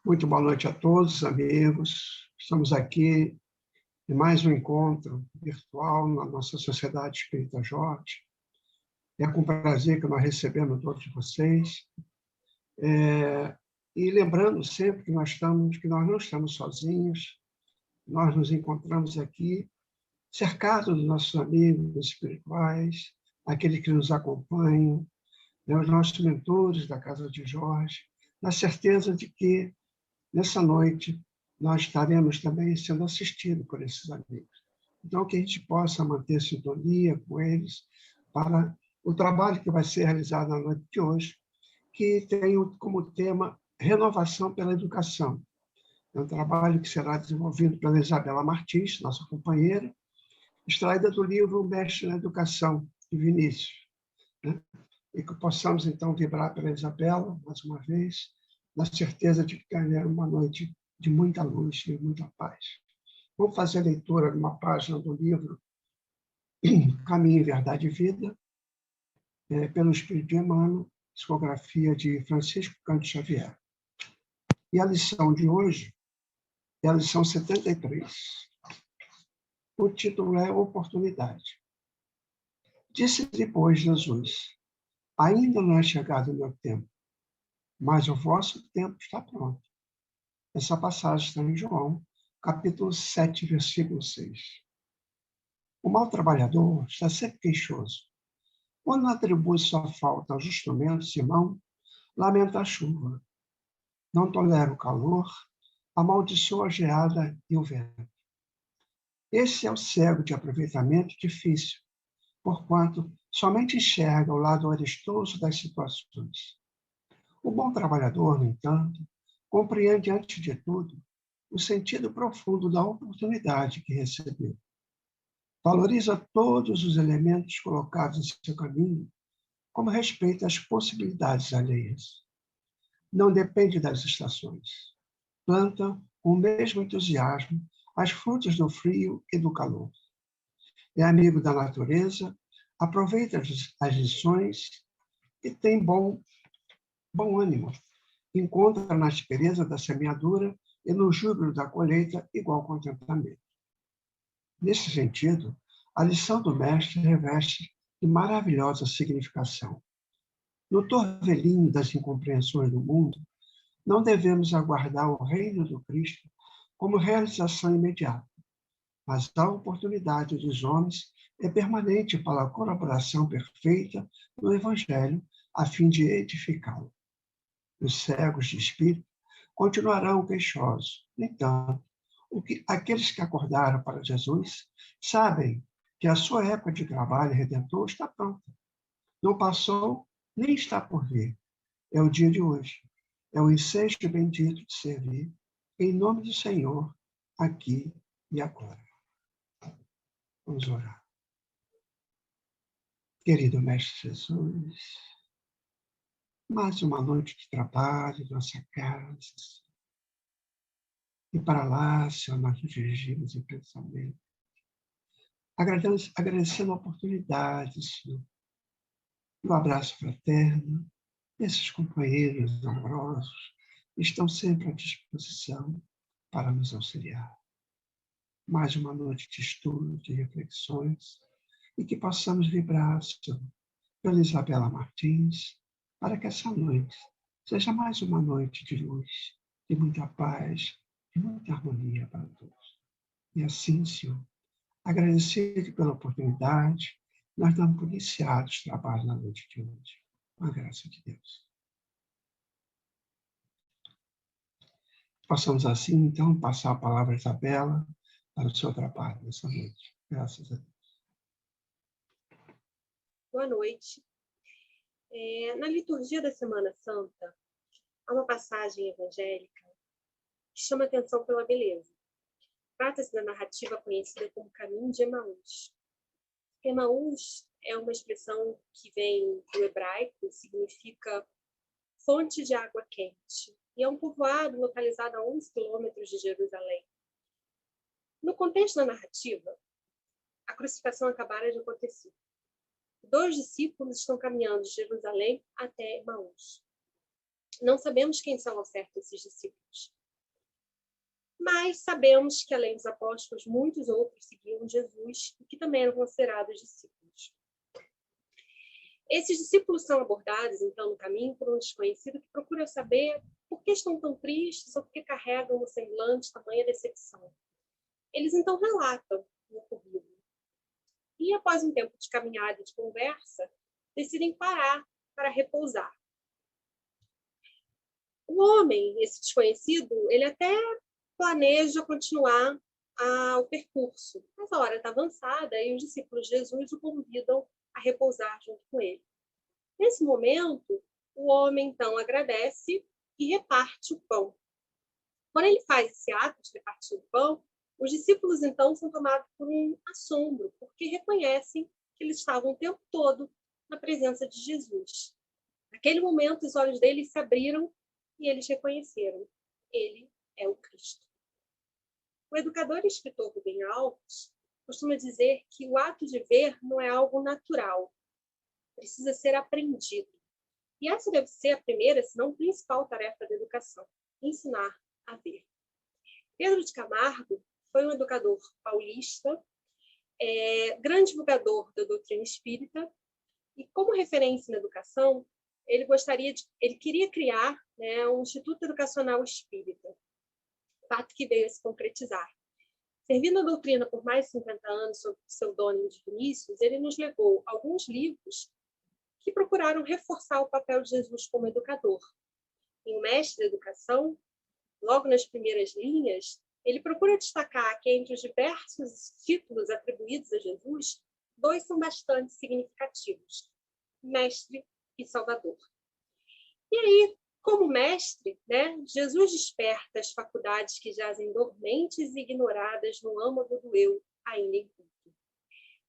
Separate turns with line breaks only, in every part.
Muito boa noite a todos, amigos. Estamos aqui em mais um encontro virtual na nossa Sociedade Espírita Jorge. É com prazer que nós recebemos todos vocês. E lembrando sempre que nós não estamos sozinhos, nós nos encontramos aqui cercados dos nossos amigos espirituais, aqueles que nos acompanham, os nossos mentores da Casa de Jorge, na certeza de que nessa noite, nós estaremos também sendo assistidos por esses amigos. Então, que a gente possa manter sintonia com eles para o trabalho que vai ser realizado na noite de hoje, que tem como tema Renovação pela Educação. É um trabalho que será desenvolvido pela Isabela Martins, nossa companheira, extraída do livro Mestre na Educação, de Vinícius. E que possamos, então, vibrar pela Isabela, mais uma vez, na certeza de que terá uma noite de muita luz e muita paz. Vamos fazer a leitura de uma página do livro Caminho, Verdade e Vida, pelo Espírito de Emmanuel, psicografia de Francisco Cândido Xavier. E a lição de hoje é a lição 73. O título é Oportunidade. Disse depois Jesus: ainda não é chegado o meu tempo, mas o vosso tempo está pronto. Essa passagem está em João, capítulo 7, versículo 6. O mau trabalhador está sempre queixoso. Quando atribui sua falta ao instrumento, Simão lamenta a chuva. Não tolera o calor, amaldiçoa a geada e o vento. Esse é o cego de aproveitamento difícil, porquanto somente enxerga o lado oristoso das situações. O bom trabalhador, no entanto, compreende, antes de tudo, o sentido profundo da oportunidade que recebeu. Valoriza todos os elementos colocados em seu caminho, como respeita as possibilidades alheias. Não depende das estações. Planta, com o mesmo entusiasmo, as frutas do frio e do calor. É amigo da natureza, aproveita as lições e tem bom ânimo. Encontra na aspereza da semeadura e no júbilo da colheita igual contentamento. Nesse sentido, a lição do mestre reveste de maravilhosa significação. No torvelinho das incompreensões do mundo, não devemos aguardar o reino do Cristo como realização imediata, mas a oportunidade dos homens é permanente para a colaboração perfeita no Evangelho, a fim de edificá-lo. Os cegos de espírito continuarão queixosos. No entanto, aqueles que acordaram para Jesus sabem que a sua época de trabalho redentor está pronta. Não passou, nem está por vir. É o dia de hoje. É o ensejo bendito de servir, em nome do Senhor, aqui e agora. Vamos orar. Querido Mestre Jesus, mais uma noite de trabalho em nossa casa. E para lá, Senhor, nós nos dirigimos em pensamento. Agradecendo a oportunidade, Senhor. Um abraço fraterno. Esses companheiros amorosos estão sempre à disposição para nos auxiliar. Mais uma noite de estudo, de reflexões, e que possamos vibrar, Senhor, pela Isabela Martins, para que essa noite seja mais uma noite de luz, de muita paz, de muita harmonia para todos. E assim, Senhor, agradecido pela oportunidade, nós damos por iniciados o trabalho na noite de hoje. Com a graça de Deus. Possamos assim, então, passar a palavra a Isabela para o seu trabalho nessa noite. Graças a Deus.
Boa noite. Na liturgia da Semana Santa, há uma passagem evangélica que chama a atenção pela beleza. Trata-se da narrativa conhecida como Caminho de Emaús. Emaús é uma expressão que vem do hebraico e significa fonte de água quente, e é um povoado localizado a 11 quilômetros de Jerusalém. No contexto da narrativa, a crucificação acabara de acontecer. 2 discípulos estão caminhando de Jerusalém até Emaús. Não sabemos quem são ao certo esses discípulos, mas sabemos que, além dos apóstolos, muitos outros seguiam Jesus e que também eram considerados discípulos. Esses discípulos são abordados, então, no caminho por um desconhecido que procura saber por que estão tão tristes ou por que carregam no semblante tamanha decepção. Eles, então, relatam o ocorrido. E, após um tempo de caminhada e de conversa, decidem parar para repousar. O homem, esse desconhecido, ele até planeja continuar o percurso, mas a hora está avançada e os discípulos de Jesus o convidam a repousar junto com ele. Nesse momento, o homem, então, agradece e reparte o pão. Quando ele faz esse ato de repartir o pão, os discípulos, então, são tomados por um assombro, porque reconhecem que eles estavam o tempo todo na presença de Jesus. Naquele momento, os olhos deles se abriram e eles reconheceram: ele é o Cristo. O educador e escritor Rubem Alves costuma dizer que o ato de ver não é algo natural, precisa ser aprendido. E essa deve ser a primeira, se não principal tarefa da educação: ensinar a ver. Pedro de Camargo foi um educador paulista, grande divulgador da doutrina espírita, e como referência na educação, ele queria criar, né, um Instituto Educacional Espírita, fato que veio a se concretizar. Servindo a doutrina por mais de 50 anos sob o pseudônimo de Vinícius, ele nos legou alguns livros que procuraram reforçar o papel de Jesus como educador. Em O Mestre da Educação, logo nas primeiras linhas, ele procura destacar que, entre os diversos títulos atribuídos a Jesus, 2 são bastante significativos: Mestre e Salvador. E aí, como mestre, né, Jesus desperta as faculdades que jazem dormentes e ignoradas no âmago do eu ainda inculto.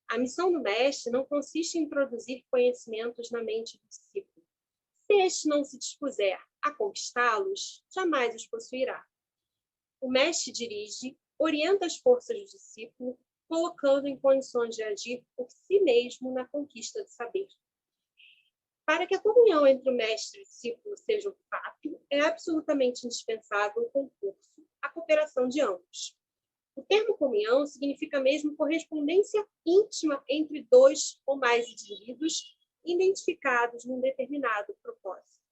A missão do mestre não consiste em introduzir conhecimentos na mente do discípulo. Se este não se dispuser a conquistá-los, jamais os possuirá. O mestre dirige, orienta as forças do discípulo, colocando em condições de agir por si mesmo na conquista do saber. Para que a comunhão entre o mestre e o discípulo seja um fato, é absolutamente indispensável o concurso, a cooperação de ambos. O termo comunhão significa mesmo correspondência íntima entre 2 ou mais indivíduos identificados num determinado propósito.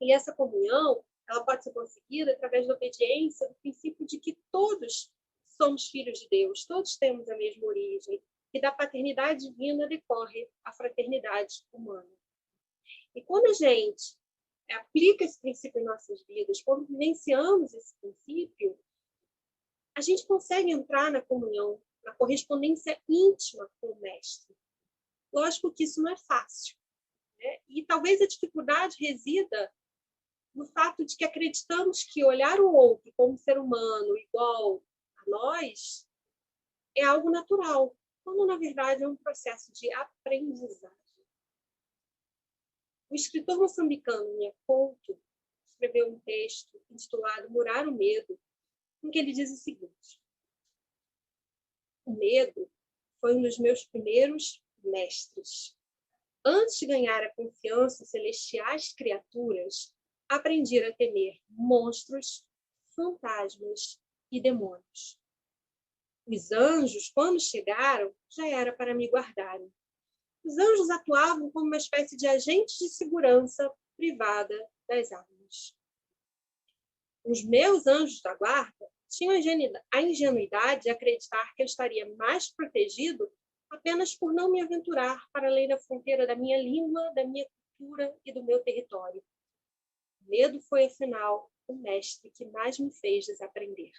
E essa comunhão, ela pode ser conseguida através da obediência do princípio de que todos somos filhos de Deus, todos temos a mesma origem, e da paternidade divina decorre a fraternidade humana. E quando a gente aplica esse princípio em nossas vidas, quando vivenciamos esse princípio, a gente consegue entrar na comunhão, na correspondência íntima com o Mestre. Lógico que isso não é fácil, né? E talvez a dificuldade resida no fato de que acreditamos que olhar o outro como ser humano igual a nós é algo natural, quando na verdade é um processo de aprendizagem. O escritor moçambicano Nha Couto escreveu um texto intitulado Murar o Medo, em que ele diz o seguinte: o medo foi um dos meus primeiros mestres. Antes de ganhar a confiança em celestiais criaturas, aprendi a temer monstros, fantasmas e demônios. Os anjos, quando chegaram, já era para me guardarem. Os anjos atuavam como uma espécie de agentes de segurança privada das almas. Os meus anjos da guarda tinham a ingenuidade de acreditar que eu estaria mais protegido apenas por não me aventurar para além da fronteira da minha língua, da minha cultura e do meu território. O medo foi, afinal, o mestre que mais me fez desaprender.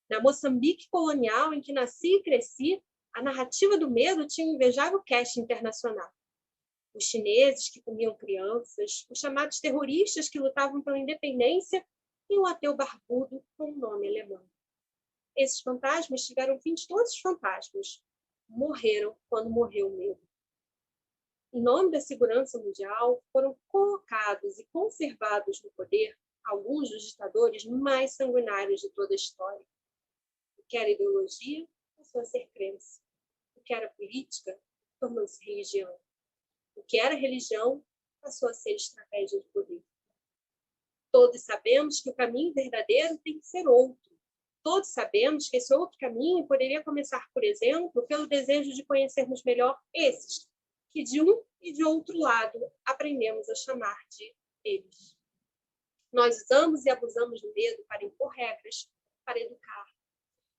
Na Moçambique colonial, em que nasci e cresci, a narrativa do medo tinha um invejável cast internacional. Os chineses que comiam crianças, os chamados terroristas que lutavam pela independência e o ateu barbudo com um nome alemão. Esses fantasmas tiveram fim de todos os fantasmas. Morreram quando morreu o medo. Em nome da segurança mundial, foram colocados e conservados no poder alguns dos ditadores mais sanguinários de toda a história. O que era ideologia passou a ser crença. O que era política tornou-se religião. O que era religião passou a ser estratégia de poder. Todos sabemos que o caminho verdadeiro tem que ser outro. Todos sabemos que esse outro caminho poderia começar, por exemplo, pelo desejo de conhecermos melhor esses, que de um e de outro lado aprendemos a chamar de eles. Nós usamos e abusamos do medo para impor regras, para educar.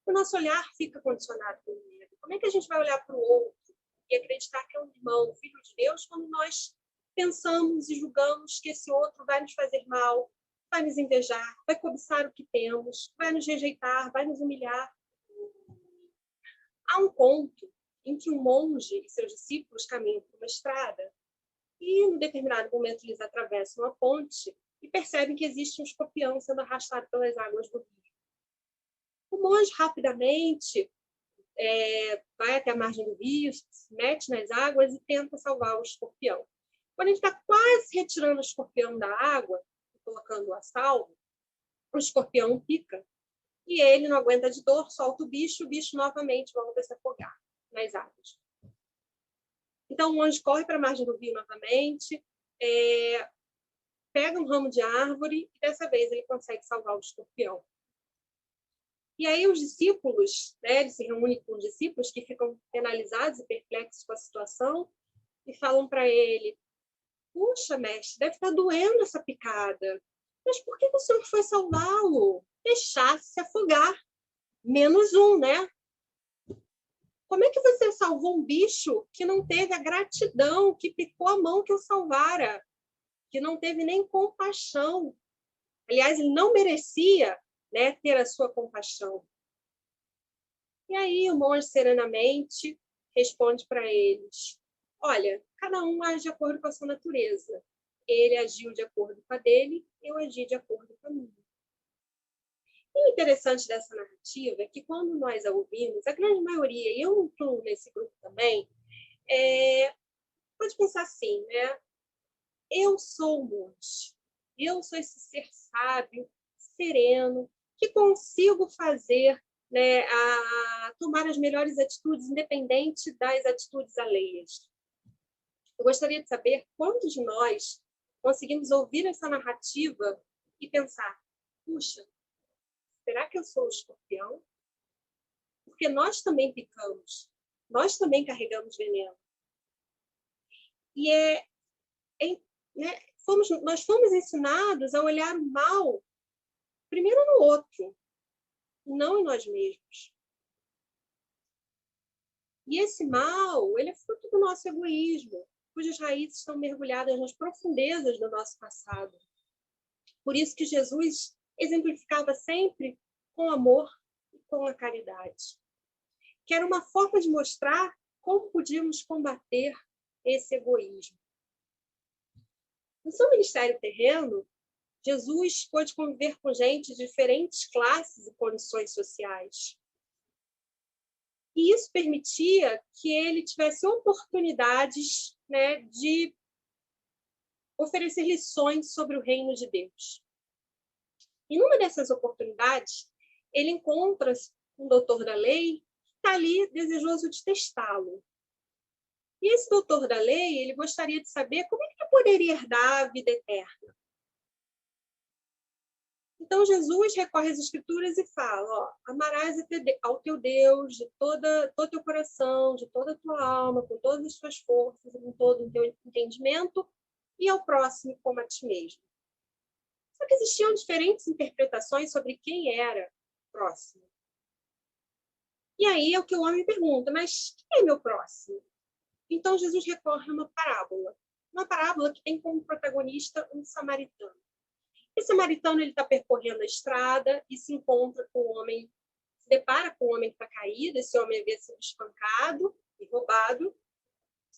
O nosso olhar fica condicionado pelo medo. Como é que a gente vai olhar para o outro e acreditar que é um irmão, filho de Deus, quando nós pensamos e julgamos que esse outro vai nos fazer mal, vai nos invejar, vai cobiçar o que temos, vai nos rejeitar, vai nos humilhar? Há um conto em que um monge e seus discípulos caminham por uma estrada e, em determinado momento, eles atravessam a ponte e percebem que existe um escorpião sendo arrastado pelas águas do rio. O monge rapidamente vai até a margem do rio, se mete nas águas e tenta salvar o escorpião. Quando ele está quase retirando o escorpião da água, colocando-o a salvo, o escorpião pica e ele não aguenta de dor, solta o bicho novamente volta a se afogar nas águas. Então o monge corre para a margem do rio novamente, pega um ramo de árvore e dessa vez ele consegue salvar o escorpião. E aí os discípulos, ele se reúne com os discípulos que ficam penalizados e perplexos com a situação e falam para ele: puxa, mestre, deve estar doendo essa picada. Mas por que o senhor foi salvá-lo? Deixasse se afogar. Menos um, né? Como é que você salvou um bicho que não teve a gratidão, que picou a mão que o salvara, que não teve nem compaixão? Aliás, ele não merecia, né, ter a sua compaixão. E aí o monge serenamente responde para eles: olha, cada um age de acordo com a sua natureza. Ele agiu de acordo com a dele, eu agi de acordo com a minha. E o interessante dessa narrativa é que quando nós a ouvimos, a grande maioria, e eu me incluo nesse grupo também, pode pensar assim, né? Eu sou o monge, eu sou esse ser sábio, sereno, que consigo fazer, né, tomar as melhores atitudes, independente das atitudes alheias. Eu gostaria de saber quantos de nós conseguimos ouvir essa narrativa e pensar: puxa, será que eu sou o escorpião? Porque nós também picamos, nós também carregamos veneno. E nós fomos ensinados a olhar o mal primeiro no outro, não em nós mesmos. E esse mal, ele é fruto do nosso egoísmo, cujas raízes estão mergulhadas nas profundezas do nosso passado. Por isso que Jesus exemplificava sempre com amor e com a caridade, que era uma forma de mostrar como podíamos combater esse egoísmo. No seu ministério terreno, Jesus pôde conviver com gente de diferentes classes e condições sociais. E isso permitia que ele tivesse oportunidades, né, de oferecer lições sobre o reino de Deus. E numa dessas oportunidades, ele encontra um doutor da lei que está ali desejoso de testá-lo. E esse doutor da lei, ele gostaria de saber como é que ele poderia herdar a vida eterna. Então, Jesus recorre às Escrituras e fala: amarás ao teu Deus de todo o teu coração, de toda a tua alma, com todas as tuas forças, com todo o teu entendimento, e ao próximo como a ti mesmo. Só que existiam diferentes interpretações sobre quem era próximo. E aí é o que o homem pergunta: mas quem é meu próximo? Então, Jesus recorre a uma parábola que tem como protagonista um samaritano. Esse samaritano está percorrendo a estrada e se encontra com um homem, se depara com um homem que está caído. Esse homem havia sido espancado e roubado,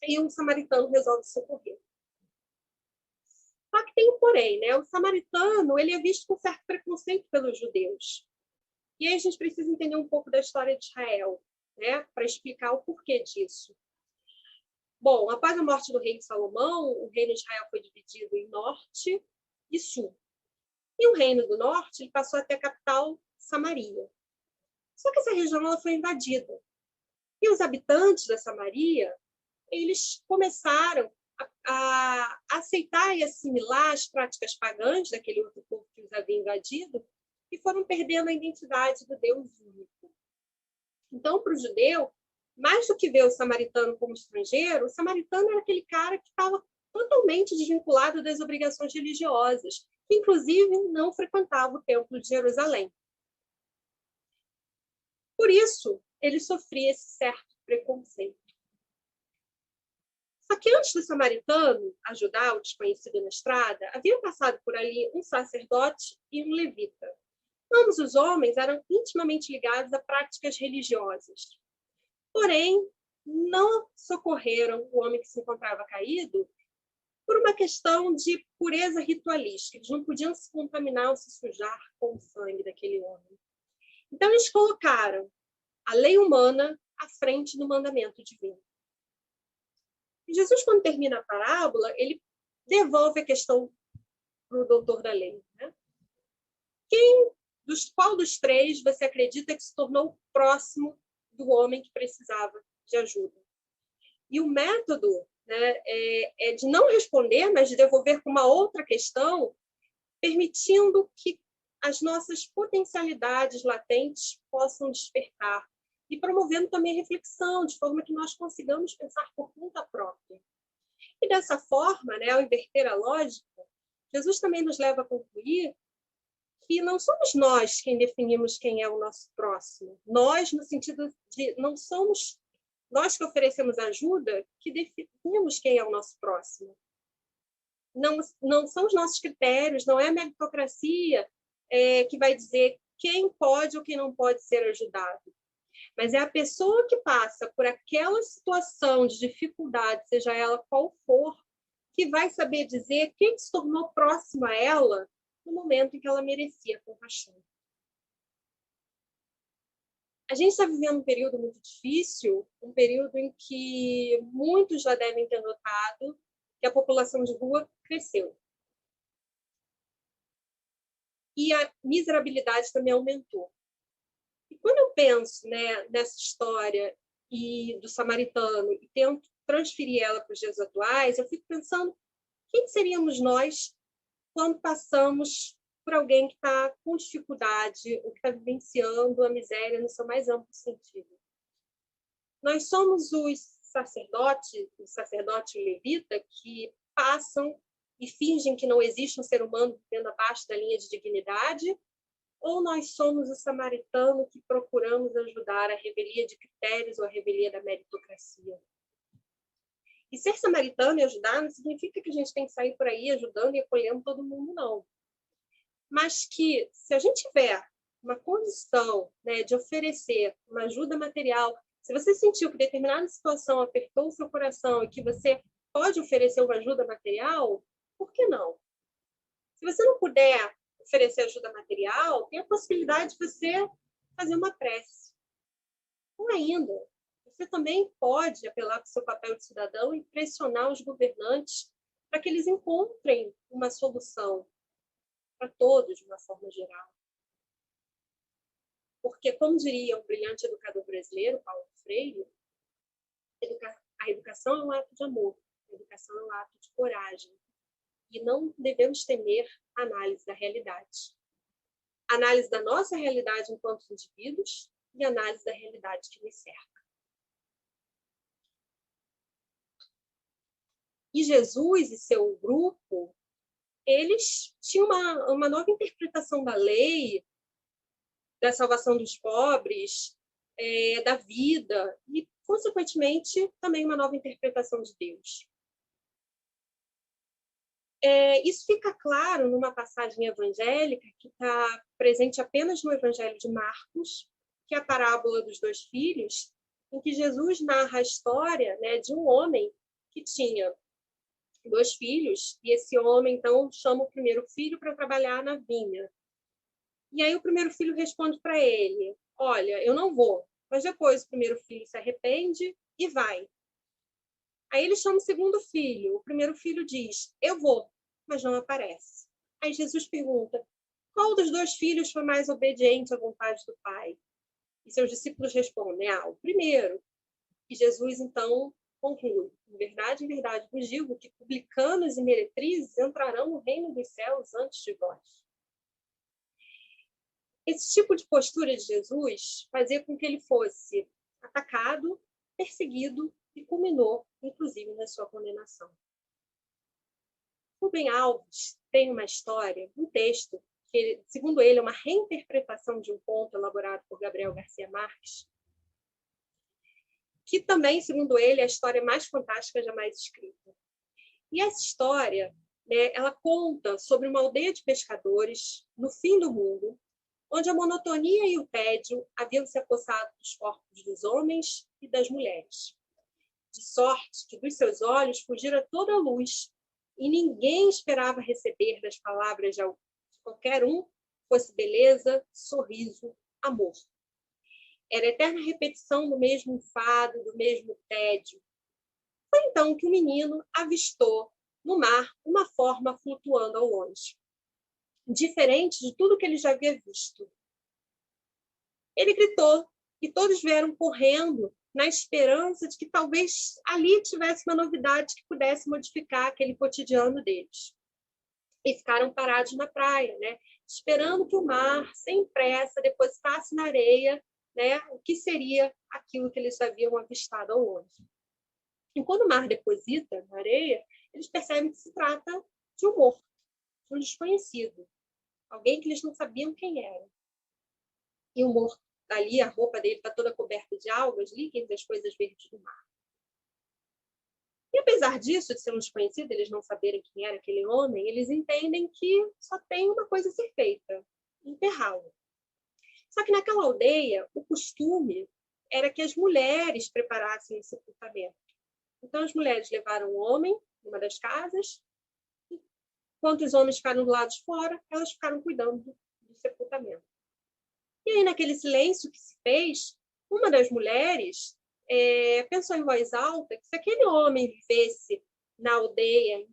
e o samaritano resolve socorrer. Só que tem um porém, né? O samaritano, ele é visto com certo preconceito pelos judeus. E aí a gente precisa entender um pouco da história de Israel, né, para explicar o porquê disso. Bom, após a morte do rei Salomão, o reino de Israel foi dividido em norte e sul. E o reino do norte ele passou até a capital Samaria. Só que essa região ela foi invadida. E os habitantes da Samaria, eles começaram a aceitar e assimilar as práticas pagãs daquele outro povo que os havia invadido e foram perdendo a identidade do Deus único. Então, para o judeu, mais do que ver o samaritano como estrangeiro, o samaritano era aquele cara que estava totalmente desvinculado das obrigações religiosas, que inclusive não frequentava o templo de Jerusalém. Por isso, ele sofria esse certo preconceito. Só que antes do samaritano ajudar o desconhecido na estrada, haviam passado por ali um sacerdote e um levita. Ambos os homens eram intimamente ligados a práticas religiosas. Porém, não socorreram o homem que se encontrava caído por uma questão de pureza ritualística. Eles não podiam se contaminar ou se sujar com o sangue daquele homem. Então, eles colocaram a lei humana à frente do mandamento divino. E Jesus, quando termina a parábola, ele devolve a questão para o doutor da lei. Né? Qual dos três você acredita que se tornou próximo do homem que precisava de ajuda? E o método, né, é de não responder, mas de devolver com uma outra questão, permitindo que as nossas potencialidades latentes possam despertar e promovendo também a reflexão, de forma que nós consigamos pensar por conta própria. E dessa forma, né, ao inverter a lógica, Jesus também nos leva a concluir que não somos nós quem definimos quem é o nosso próximo. Nós, no sentido de não somos nós que oferecemos ajuda que definimos quem é o nosso próximo. Não são os nossos critérios, não é a meritocracia que vai dizer quem pode ou quem não pode ser ajudado. Mas é a pessoa que passa por aquela situação de dificuldade, seja ela qual for, que vai saber dizer quem se tornou próximo a ela no momento em que ela merecia compaixão. A gente está vivendo um período muito difícil, um período em que muitos já devem ter notado que a população de rua cresceu. E a miserabilidade também aumentou. E quando eu penso, né, nessa história do samaritano e tento transferir ela para os dias atuais, eu fico pensando quem seríamos nós quando passamos por alguém que está com dificuldade ou que está vivenciando a miséria no seu mais amplo sentido. Nós somos os sacerdotes, o sacerdote levita, que passam e fingem que não existe um ser humano vivendo abaixo da linha de dignidade, ou nós somos o samaritano que procuramos ajudar a revelia de critérios ou a revelia da meritocracia. E ser samaritano e ajudar não significa que a gente tem que sair por aí ajudando e acolhendo todo mundo, não. Mas que, se a gente tiver uma condição, né, de oferecer uma ajuda material, se você sentiu que determinada situação apertou o seu coração e que você pode oferecer uma ajuda material, por que não? Se você não puder oferecer ajuda material, tem a possibilidade de você fazer uma prece. Ou ainda, você também pode apelar para o seu papel de cidadão e pressionar os governantes para que eles encontrem uma solução para todos, de uma forma geral. Porque, como diria um brilhante educador brasileiro, Paulo Freire, a educação é um ato de amor, a educação é um ato de coragem. E não devemos temer a análise da realidade. Análise da nossa realidade enquanto indivíduos e análise da realidade que nos cerca. E Jesus e seu grupo, eles tinham uma nova interpretação da lei, da salvação dos pobres, da vida, e, consequentemente, também uma nova interpretação de Deus. Isso fica claro numa passagem evangélica que está presente apenas no Evangelho de Marcos, que é a parábola dos 2 filhos, em que Jesus narra a história, né, de um homem que tinha 2 filhos, e esse homem, então, chama o primeiro filho para trabalhar na vinha. E aí o primeiro filho responde para ele, olha, eu não vou. Mas depois o primeiro filho se arrepende e vai. Aí ele chama o segundo filho. O primeiro filho diz, eu vou, mas não aparece. Aí Jesus pergunta, qual dos 2 filhos foi mais obediente à vontade do pai? E seus discípulos respondem, o primeiro. E Jesus, então, conclui: em verdade vos digo que publicanos e meretrizes entrarão no reino dos céus antes de vós. Esse tipo de postura de Jesus fazia com que ele fosse atacado, perseguido e culminou, inclusive, na sua condenação. Rubem Alves tem uma história, um texto, que, segundo ele, é uma reinterpretação de um conto elaborado por Gabriel Garcia Marques, que também, segundo ele, é a história mais fantástica jamais escrita. E essa história, né, ela conta sobre uma aldeia de pescadores no fim do mundo, onde a monotonia e o tédio haviam se apossado dos corpos dos homens e das mulheres, de sorte que dos seus olhos fugira toda a luz, e ninguém esperava receber das palavras de qualquer um fosse beleza, sorriso, amor. Era a eterna repetição do mesmo enfado, do mesmo tédio. Foi então que o menino avistou no mar uma forma flutuando ao longe, diferente de tudo que ele já havia visto. Ele gritou e todos vieram correndo na esperança de que talvez ali tivesse uma novidade que pudesse modificar aquele cotidiano deles. E ficaram parados na praia, né, esperando que o mar, sem pressa, depositasse na areia, né, o que seria aquilo que eles haviam avistado ao longe. E quando o mar deposita na areia, eles percebem que se trata de um morto, de um desconhecido, alguém que eles não sabiam quem era. E o morto, ali, a roupa dele está toda coberta de algas, líquens, das coisas verdes do mar. E apesar disso, de ser um desconhecido, eles não saberem quem era aquele homem, eles entendem que só tem uma coisa a ser feita: enterrá-lo. Só que naquela aldeia, o costume era que as mulheres preparassem o sepultamento. Então, as mulheres levaram o homem numa das casas, e, enquanto os homens ficaram do lado de fora, elas ficaram cuidando do sepultamento. E aí, naquele silêncio que se fez, uma das mulheres pensou em voz alta que se aquele homem vivesse na aldeia,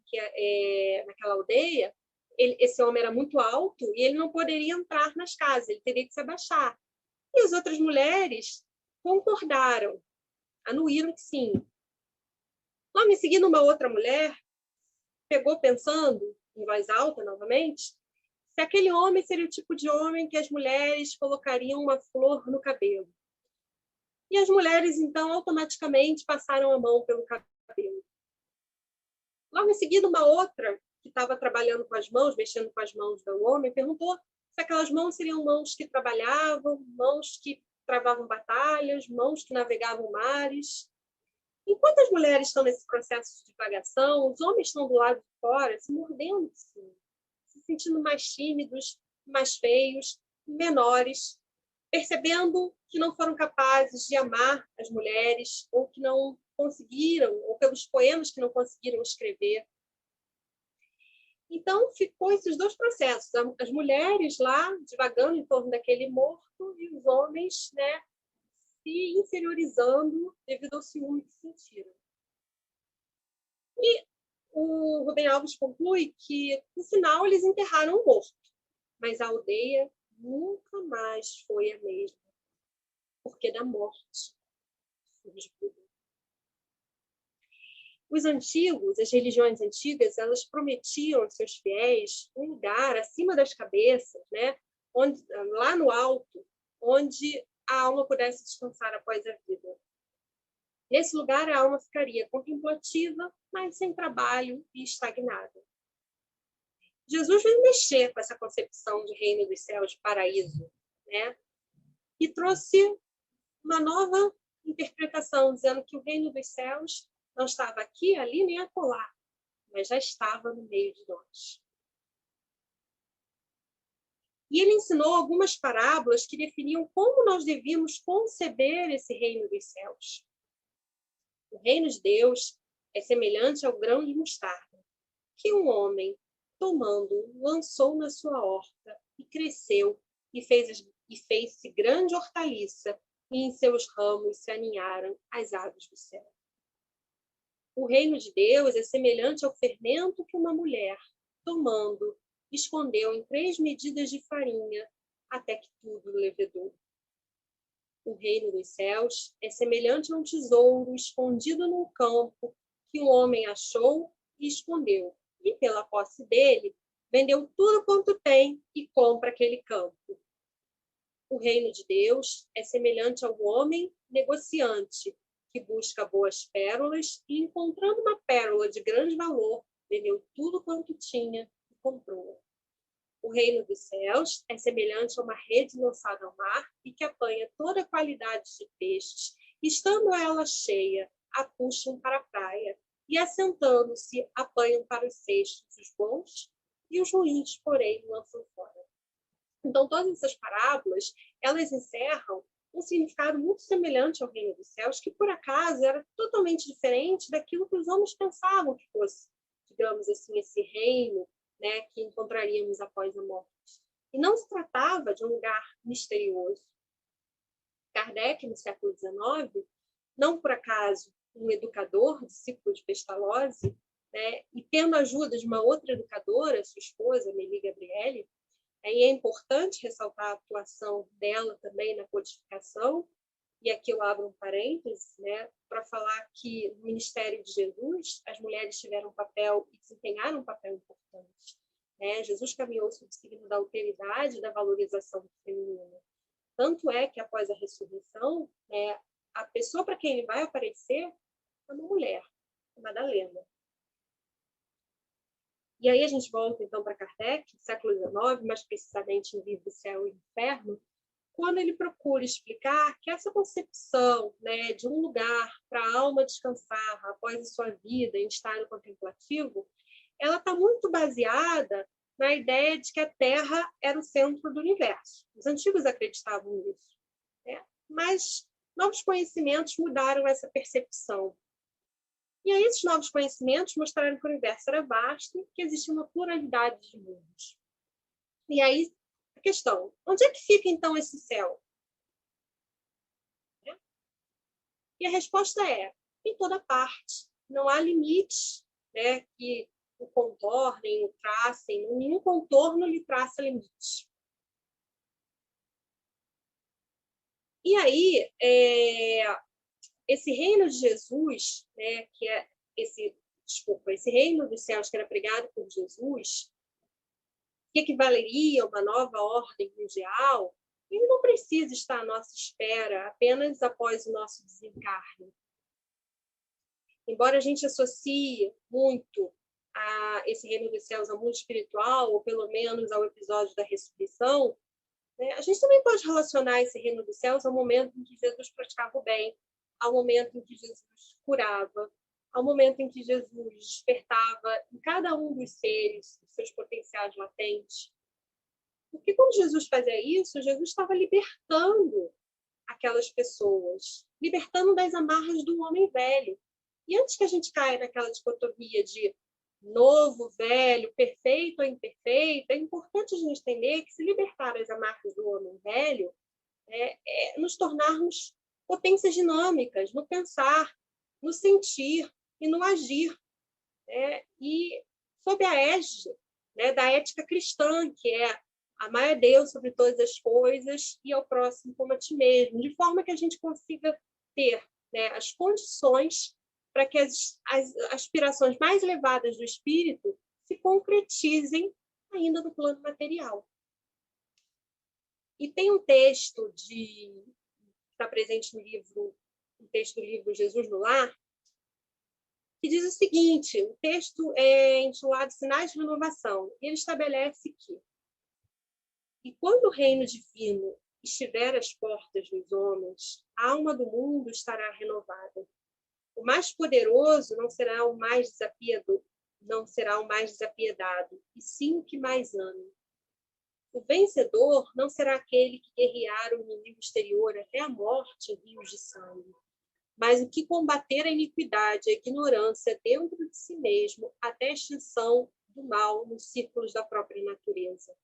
naquela aldeia, esse homem era muito alto e ele não poderia entrar nas casas, ele teria que se abaixar. E as outras mulheres concordaram, anuíram que sim. Logo em seguida, uma outra mulher pegou pensando, em voz alta novamente, se aquele homem seria o tipo de homem que as mulheres colocariam uma flor no cabelo. E as mulheres, então, automaticamente passaram a mão pelo cabelo. Logo em seguida, uma outra que estava trabalhando com as mãos, mexendo com as mãos do homem, perguntou se aquelas mãos seriam mãos que trabalhavam, mãos que travavam batalhas, mãos que navegavam mares. Enquanto as mulheres estão nesse processo de divagação, os homens estão do lado de fora, se mordendo, se sentindo mais tímidos, mais feios, menores, percebendo que não foram capazes de amar as mulheres, ou que não conseguiram, ou pelos poemas que não conseguiram escrever. Então, ficou esses dois processos, as mulheres lá, divagando em torno daquele morto, e os homens, né, se inferiorizando devido ao ciúme que sentiram. E o Rubem Alves conclui que, no final, eles enterraram o morto, mas a aldeia nunca mais foi a mesma, porque da morte surge tudo. Os antigos, as religiões antigas, elas prometiam aos seus fiéis um lugar acima das cabeças, né, onde, lá no alto, onde a alma pudesse descansar após a vida. Nesse lugar, a alma ficaria contemplativa, mas sem trabalho e estagnada. Jesus veio mexer com essa concepção de reino dos céus, de paraíso, né? E trouxe uma nova interpretação, dizendo que o reino dos céus não estava aqui, ali, nem acolá, mas já estava no meio de nós. E ele ensinou algumas parábolas que definiam como nós devíamos conceber esse reino dos céus. O reino de Deus é semelhante ao grão de mostarda, que um homem, tomando, lançou na sua horta e cresceu e fez-se grande hortaliça, e em seus ramos se aninharam as aves do céu. O reino de Deus é semelhante ao fermento que uma mulher, tomando, escondeu em 3 medidas de farinha, até que tudo levedou. O reino dos céus é semelhante a um tesouro escondido num campo que um homem achou e escondeu. E, pela posse dele, vendeu tudo quanto tem e compra aquele campo. O reino de Deus é semelhante ao homem negociante que busca boas pérolas e, encontrando uma pérola de grande valor, vendeu tudo quanto tinha e comprou-a. O reino dos céus é semelhante a uma rede lançada ao mar e que apanha toda a qualidade de peixes, e, estando ela cheia, a puxam para a praia e, assentando-se, apanham para os cestos os bons e os ruins, porém, lançam fora. Então, todas essas parábolas, elas encerram um significado muito semelhante ao reino dos céus, que, por acaso, era totalmente diferente daquilo que os homens pensavam que fosse, digamos assim, esse reino, né, que encontraríamos após a morte. E não se tratava de um lugar misterioso. Kardec, no século XIX, não por acaso um educador, discípulo de Pestalozzi, né, e tendo a ajuda de uma outra educadora, sua esposa, Amélie Gabriele, e é importante ressaltar a atuação dela também na codificação, e aqui eu abro um parênteses, né, para falar que no ministério de Jesus, as mulheres tiveram um papel e desempenharam um papel importante. Né? Jesus caminhou sob o signo da alteridade e da valorização feminina. Tanto é que, após a ressurreição, né, a pessoa para quem ele vai aparecer é uma mulher, a Madalena. E aí a gente volta, então, para Kardec, século XIX, mais precisamente no livro Céu e Inferno, quando ele procura explicar que essa concepção, né, de um lugar para a alma descansar após a sua vida em estado contemplativo, ela está muito baseada na ideia de que a Terra era o centro do universo. Os antigos acreditavam nisso, né? Mas novos conhecimentos mudaram essa percepção. E aí esses novos conhecimentos mostraram que o universo era vasto e que existia uma pluralidade de mundos. E aí, a questão, onde é que fica, então, esse céu? E a resposta é, em toda parte. Não há limites, né, que o contornem, o tracem, nenhum contorno lhe traça limites. E aí, esse reino de Jesus, né, que é esse reino dos céus que era pregado por Jesus, que equivaleria a uma nova ordem mundial, ele não precisa estar à nossa espera apenas após o nosso desencarne. Embora a gente associe muito a esse reino dos céus ao mundo espiritual, ou pelo menos ao episódio da ressurreição, né, a gente também pode relacionar esse reino dos céus ao momento em que Jesus praticava o bem, ao momento em que Jesus curava, ao momento em que Jesus despertava em cada um dos seres os seus potenciais latentes. Porque quando Jesus fazia isso, Jesus estava libertando aquelas pessoas, libertando das amarras do homem velho. E antes que a gente caia naquela dicotomia de novo, velho, perfeito ou imperfeito, é importante a gente entender que se libertar das amarras do homem velho é nos tornarmos potências dinâmicas no pensar, no sentir e no agir. E sob a égide, da ética cristã, que é amar a Deus sobre todas as coisas e ao próximo como a ti mesmo, de forma que a gente consiga ter as condições para que as aspirações mais elevadas do espírito se concretizem ainda no plano material. E tem um texto que está presente no livro, um texto do livro Jesus no Lar, que diz o seguinte, o texto é intitulado Sinais de Renovação, e ele estabelece que e quando o reino divino estiver às portas dos homens, a alma do mundo estará renovada. O mais poderoso não será o mais desapiedado, e sim o que mais ama. O vencedor não será aquele que guerrear o inimigo exterior até a morte em rios de sangue, mas o que combater a iniquidade e a ignorância dentro de si mesmo até a extinção do mal nos círculos da própria natureza.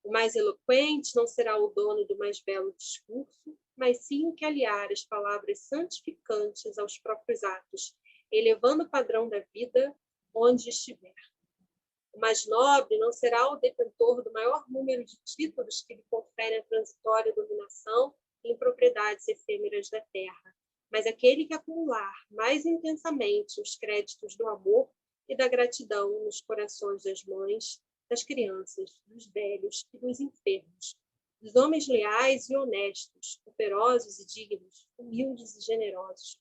O mais eloquente não será o dono do mais belo discurso, mas sim o que aliar as palavras santificantes aos próprios atos, elevando o padrão da vida onde estiver. O mais nobre não será o detentor do maior número de títulos que lhe confere a transitória dominação, em propriedades efêmeras da terra, mas aquele que acumular mais intensamente os créditos do amor e da gratidão nos corações das mães, das crianças, dos velhos e dos enfermos, dos homens leais e honestos, operosos e dignos, humildes e generosos.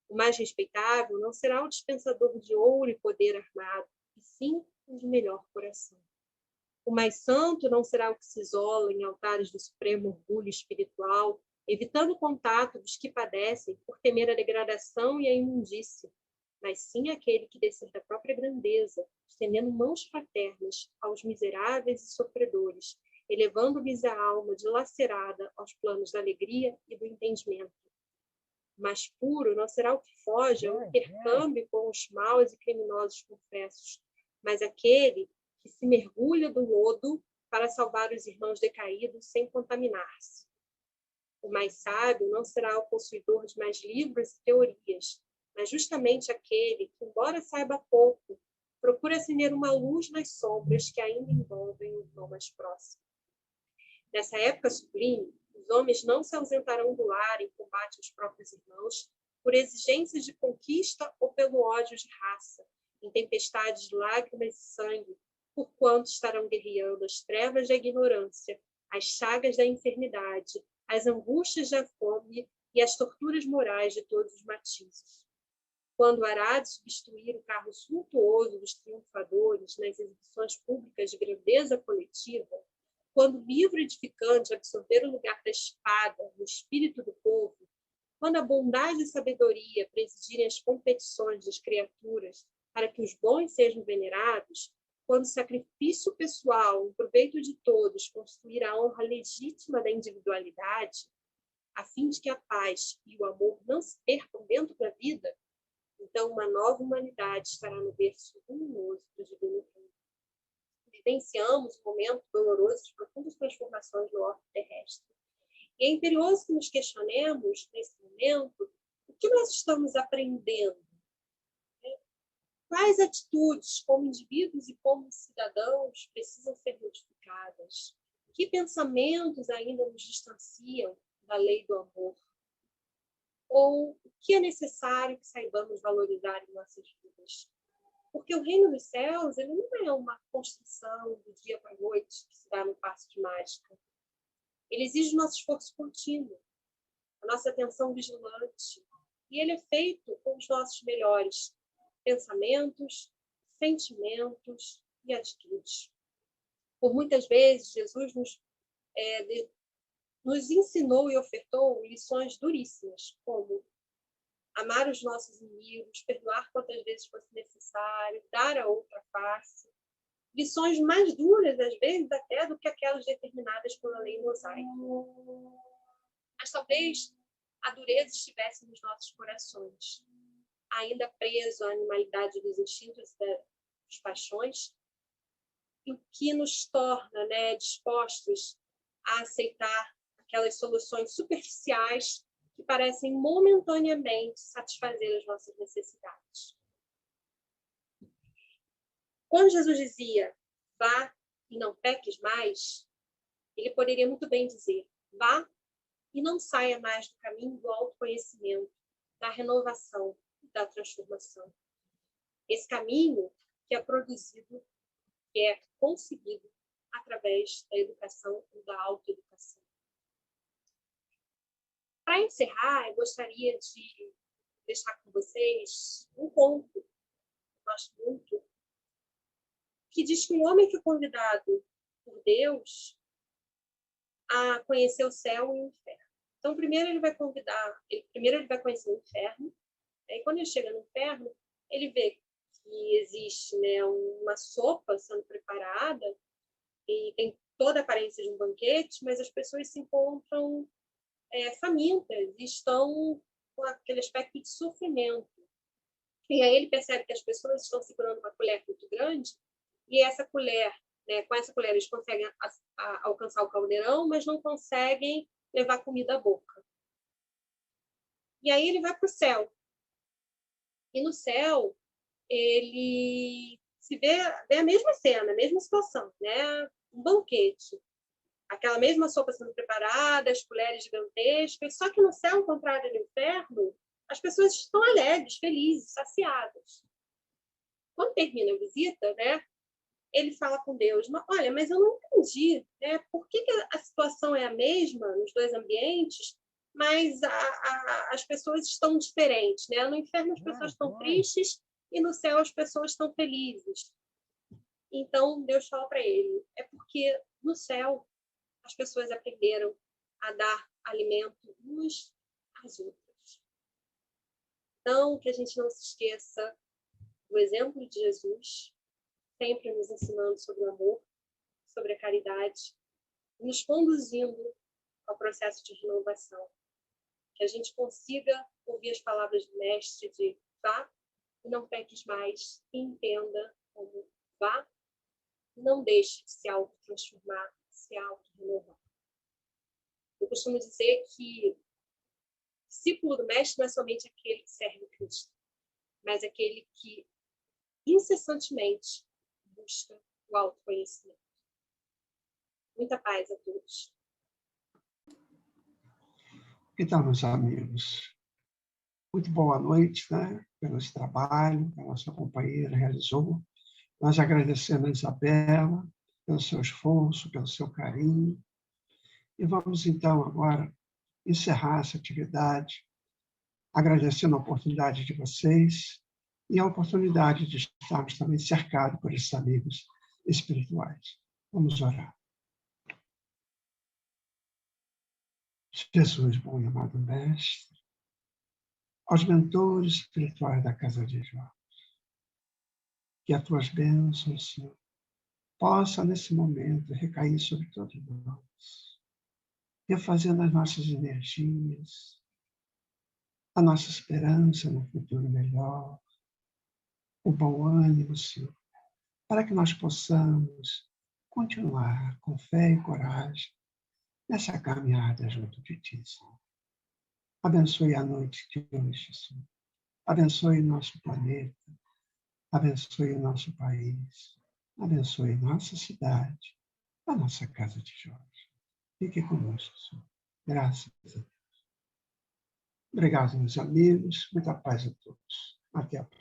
O mais respeitável não será o dispensador de ouro e poder armado, e sim o de melhor coração. O mais santo não será o que se isola em altares do supremo orgulho espiritual, evitando o contato dos que padecem por temer a degradação e a imundícia, mas sim aquele que descer da própria grandeza, estendendo mãos fraternas aos miseráveis e sofredores, elevando-lhes a alma dilacerada aos planos da alegria e do entendimento. O mais puro não será o que foge ao intercâmbio com os maus e criminosos confessos, mas aquele que se mergulha do lodo para salvar os irmãos decaídos sem contaminar-se. O mais sábio não será o possuidor de mais livros e teorias, mas justamente aquele que, embora saiba pouco, procura acender uma luz nas sombras que ainda envolvem o irmão mais próximo. Nessa época sublime, os homens não se ausentarão do lar em combate aos próprios irmãos por exigências de conquista ou pelo ódio de raça, em tempestades de lágrimas e sangue, porquanto estarão guerreando as trevas da ignorância, as chagas da enfermidade, as angústias da fome e as torturas morais de todos os matizes. Quando Ará de substituir o carro suntuoso dos triunfadores nas exibições públicas de grandeza coletiva, quando o livro edificante absorver o lugar da espada no espírito do povo, quando a bondade e sabedoria presidirem as competições das criaturas para que os bons sejam venerados, quando o sacrifício pessoal, em proveito de todos, construir a honra legítima da individualidade, a fim de que a paz e o amor não se percam dentro da vida, então uma nova humanidade estará no berço luminoso do divino reino. Vivenciamos um momento doloroso de profundas transformações no orbe terrestre. E é imperioso que nos questionemos, nesse momento, o que nós estamos aprendendo. Quais atitudes, como indivíduos e como cidadãos, precisam ser modificadas? Que pensamentos ainda nos distanciam da lei do amor? Ou o que é necessário que saibamos valorizar em nossas vidas? Porque o reino dos céus, ele não é uma construção do dia para a noite que se dá num passo de mágica. Ele exige nosso esforço contínuo, a nossa atenção vigilante. E ele é feito com os nossos melhores pensamentos, sentimentos e atitudes. Por muitas vezes, Jesus nos ensinou e ofertou lições duríssimas, como amar os nossos inimigos, perdoar quantas vezes fosse necessário, dar a outra face. Lições mais duras, às vezes, até do que aquelas determinadas pela lei mosaica. Mas talvez a dureza estivesse nos nossos corações, ainda preso à animalidade dos instintos e das paixões, e o que nos torna, dispostos a aceitar aquelas soluções superficiais que parecem momentaneamente satisfazer as nossas necessidades. Quando Jesus dizia, vá e não peques mais, ele poderia muito bem dizer, vá e não saia mais do caminho do autoconhecimento, da renovação e da transformação. Esse caminho que é produzido, que é conseguido através da educação e da autoeducação. Para encerrar, eu gostaria de deixar com vocês um conto que eu gosto muito, que diz que um homem foi convidado por Deus a conhecer o céu e o inferno. Então, primeiro ele vai conhecer o inferno, e quando ele chega no inferno, ele vê que existe uma sopa sendo preparada e tem toda a aparência de um banquete, mas as pessoas se encontram famintas e estão com aquele aspecto de sofrimento. E aí ele percebe que as pessoas estão segurando uma colher muito grande e essa colher, com essa colher eles conseguem alcançar o caldeirão, mas não conseguem levar comida à boca. E aí ele vai para o céu. E no céu, ele se vê a mesma cena, a mesma situação, um banquete. aquela mesma sopa sendo preparada, as colheres gigantescas, só que no céu, ao contrário do inferno, as pessoas estão alegres, felizes, saciadas. Quando termina a visita, né, ele fala com Deus, olha, mas eu não entendi, né, por que a situação é a mesma nos dois ambientes, mas as pessoas estão diferentes, né? No inferno as pessoas estão tristes e no céu as pessoas estão felizes. Então Deus fala para ele, é porque no céu as pessoas aprenderam a dar alimento umas às outras. Então, que a gente não se esqueça do exemplo de Jesus, sempre nos ensinando sobre o amor, sobre a caridade, nos conduzindo ao processo de renovação. Que a gente consiga ouvir as palavras do Mestre de vá e não peques mais, e entenda como vá, não deixe de se autotransformar, se auto-renovar. Eu costumo dizer que o discípulo do Mestre não é somente aquele que serve o Cristo, mas aquele que incessantemente busca o autoconhecimento. Muita paz a todos.
Então, meus amigos, muito boa noite, né? Pelo esse trabalho que a nossa companheira realizou. Nós agradecemos a Isabela pelo seu esforço, pelo seu carinho. E vamos, então, agora encerrar essa atividade, agradecendo a oportunidade de vocês e a oportunidade de estarmos também cercados por esses amigos espirituais. Vamos orar. Jesus, bom e amado Mestre, aos mentores espirituais da Casa de Jó, que as tuas bênçãos, Senhor, possam, nesse momento, recair sobre todos nós, refazendo as nossas energias, a nossa esperança no futuro melhor, o bom ânimo, Senhor, para que nós possamos continuar com fé e coragem nessa caminhada junto de Ti, Senhor. Abençoe a noite de hoje, Senhor. Abençoe nosso planeta, abençoe o nosso país, abençoe nossa cidade, a nossa casa de Jorge. Fique conosco, Senhor. Graças a Deus. Obrigado, meus amigos. Muita paz a todos. Até a próxima.